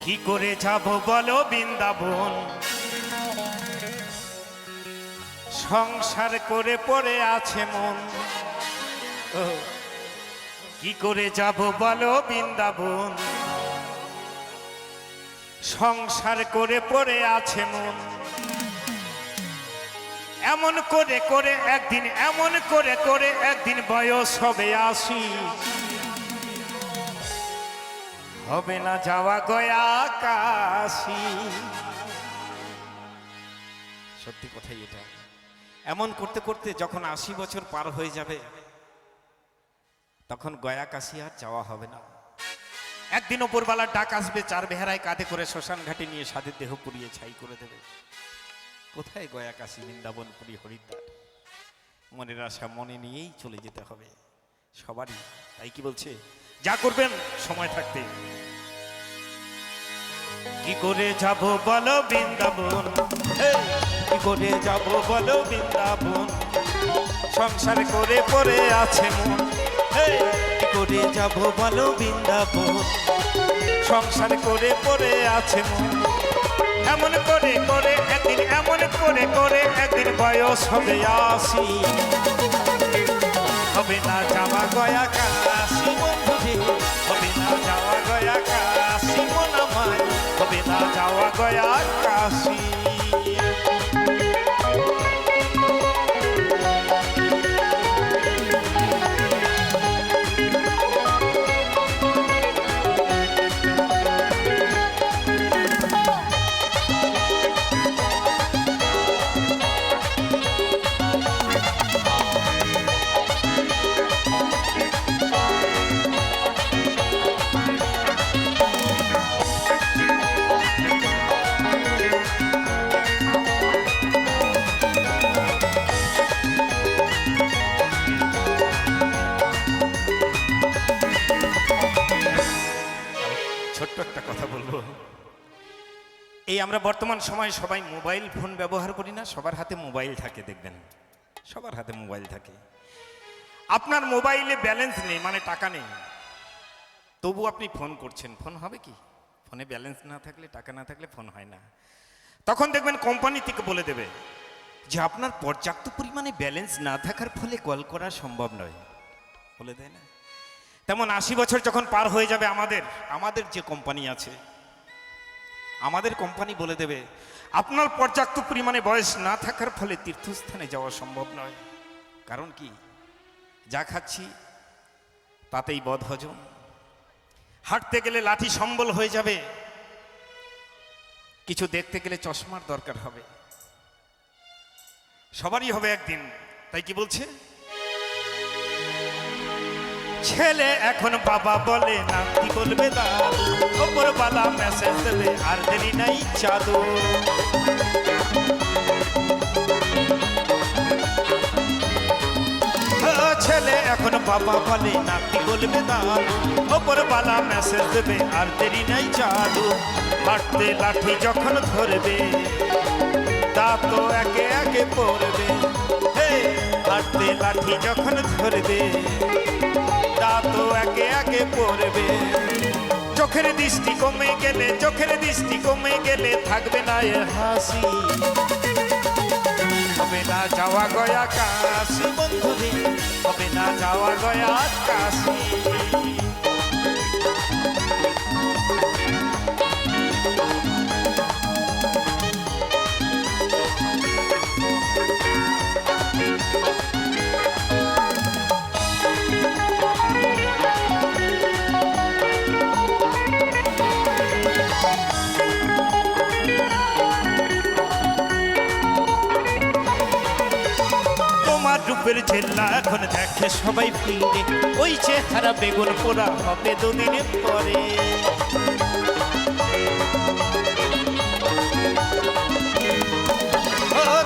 কি করে যাব বলো বৃন্দাবন, সংসার করে পড়ে আছে মন। কি করে যাব বলো বৃন্দাবন, সংসার করে পড়ে আছে মন। এমন করে করে একদিন, এমন করে করে একদিন বয়স হবে ৮০, হবে না যাওয়া গয়া কাশি। সত্যি কথাই এটা। এমন করতে করতে যখন ৮০ বছর পার হয়ে যাবে, তখন গয়া কাশি আর যাওয়া হবে না। একদিন ওপরবেলার ডাক আসবে, চার বেহারায় কাঁধে করে শ্মশান ঘাটে নিয়ে সাধের দেহ পুড়িয়ে ছাই করে দেবে। কোথায় গয়া কাশী, বৃন্দাবন, পুরী, হরিদ্বার? মনের আশা মনে নিয়েই চলে যেতে হবে সবারই। তাই কি বলছে, যা করবেন সময় থাকতে। কি করে যাব বলো বৃন্দাবন, কি করে যাব বলো বৃন্দাবন, সংসার করে পড়ে আছে মন। কি করে যাব বলো বৃন্দাবন, সংসার করে পড়ে আছে মন। এমন করে করে একদিন, এমন করে করে একদিন বয়স হবে ৮০, হবে না যাওয়া গয়া কাশী বন্ধুরে, হবে না যাওয়া গয়া কাশী মন আমায়, হবে না যাওয়া গয়া কাশী। ছোট্ট একটা কথা বলবো। এই আমরা বর্তমান সময় সবাই মোবাইল ফোন ব্যবহার করি না? সবার হাতে মোবাইল থাকে, দেখবেন সবার হাতে মোবাইল থাকে। আপনার মোবাইলে ব্যালেন্স নেই, মানে টাকা নেই, তবু আপনি ফোন করছেন। ফোন হবে কি? ফোনে ব্যালেন্স না থাকলে, টাকা না থাকলে ফোন হয় না। তখন দেখবেন কোম্পানি থেকে বলে দেবে যে আপনার পর্যাপ্ত পরিমাণে ব্যালেন্স না থাকার ফলে কল করা সম্ভব নয়, বলে দেয় না? তেমন ৮০ বছর যখন পার হয়ে যাবে, আমাদের যে কোম্পানি আছে, আমাদের কোম্পানি বলে দেবে আপনার পর্যাপ্ত পরিমাণে বয়স না থাকার ফলে তীর্থস্থানে যাওয়া সম্ভব নয়। কারণ কি? যা খাচ্ছি তাতেই বদহজম, হাঁটতে গেলে লাঠি সম্বল হয়ে যাবে, কিছু দেখতে গেলে চশমার দরকার হবে। সবারই হবে একদিন। তাই কি বলছে, ছেলে এখন বাবা বলে, নাতি বলবে দাদু, ওপরওয়ালা মেসেজ দেবে আর দেরি নাই জাদু। ছেলে এখন বাবা বলে, নাতি বলবে দাদু, ওপরওয়ালা মেসেজ দেবে আর দেরি নাই জাদু। হাঁটতে লাঠি যখন ধরবে, তা তো একে একে পড়বে। হাঁটতে লাঠি যখন ধরবে, তা তো একে একে পড়বে। চোখের দৃষ্টি কমে গেলে, চোখের দৃষ্টি কমে গেলে থাকবে না এর হাসি। হবে না যাওয়া গয়া কাশী বন্ধুরে, হবে না যাওয়া গয়া কাশী। রূপের ঝেল্লা এখন দেখে সবাই ফিরে, ওই চেহারা বেগুন পোড়া হবে দুদিনের পরে।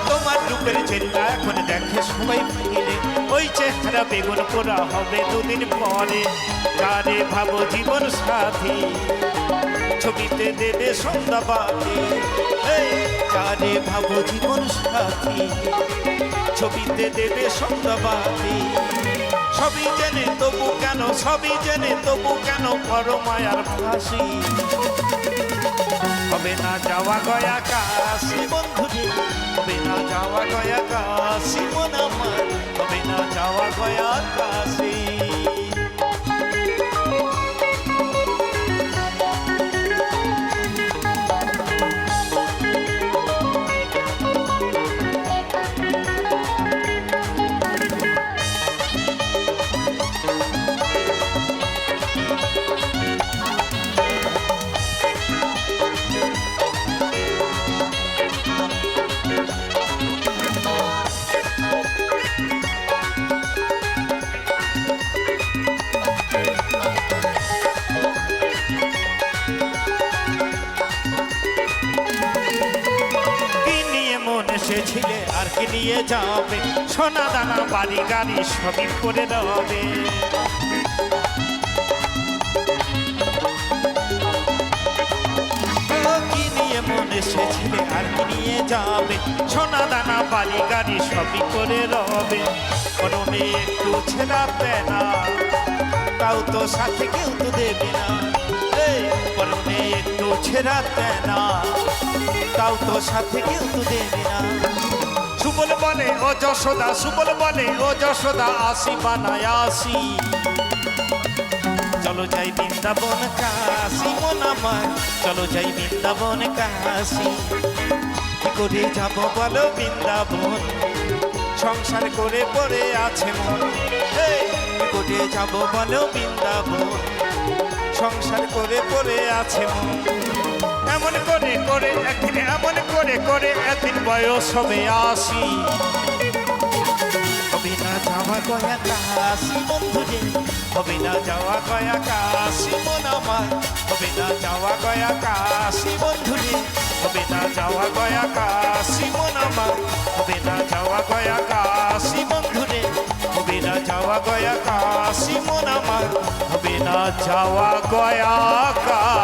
তোমার রূপের ঝেল্লা এখন দেখে সবাই ফিরে, ওই চেহারা বেগুন পোড়া হবে দুদিন পরে। কারে ভাবো জীবন সাথী, ছবিতে দেবে সন্ধ্যাবাতি। কারে ভাবো জীবন সাথী, ছবিতে দেবে সন্ধ্যাবাতি। সবই জেনে তবু কেন, সবই জেনে তবু কেন করো মায়ার ফাঁসি। যাওয়া গয়া কাশি বন্ধু রে, হবে না যাওয়া গয়া কাশি মন আমার, হবে না যাওয়া গয়া কাশি। এসেছিলে আর কি নিয়ে যাবে, সোনা দানা বাড়ি গাড়ি সবই করে দেবে। কি নিয়ে মন এসেছিলে আর কি নিয়ে যাবে, সোনা দানা বাড়ি গাড়ি সবই করে রবে। পরনে একটু ছেড়াবে না, তাও তো সাথে কেউ তো দেবে না। পরনে একটু ছেড়াবে না, তাও তো সাথে কেউ তো দেবে না। সুবল বলে ও যশোদা, সুবল বলে ও যশোদা, আসি বানায় আসি। চলো যাই বৃন্দাবন কাশি মন আমার, চলো যাই বৃন্দাবন কাশি। কি করে যাব বলো বৃন্দাবন, সংসার করে পড়ে আছে মন। কি করে যাব বলো বৃন্দাবন, সংসার করে পড়ে আছে মন। এমন করে করে একদিন, এমন করে করে একদিন বয়স হবে 80। হবে না যাওয়া গয়া কাশি বন্ধু রে, হবে না যাওয়া গয়া কাশি মন আমার, হবে না যাওয়া গয়া কাশি বন্ধু রে, হবে না যাওয়া গয়া কাশি মন আমার, হবে না যাওয়া গয়া কাশি বন্ধু রে, হবে না যাওয়া গয়া কাশি মন আমার, হবে না যাওয়া গয়া কাশি।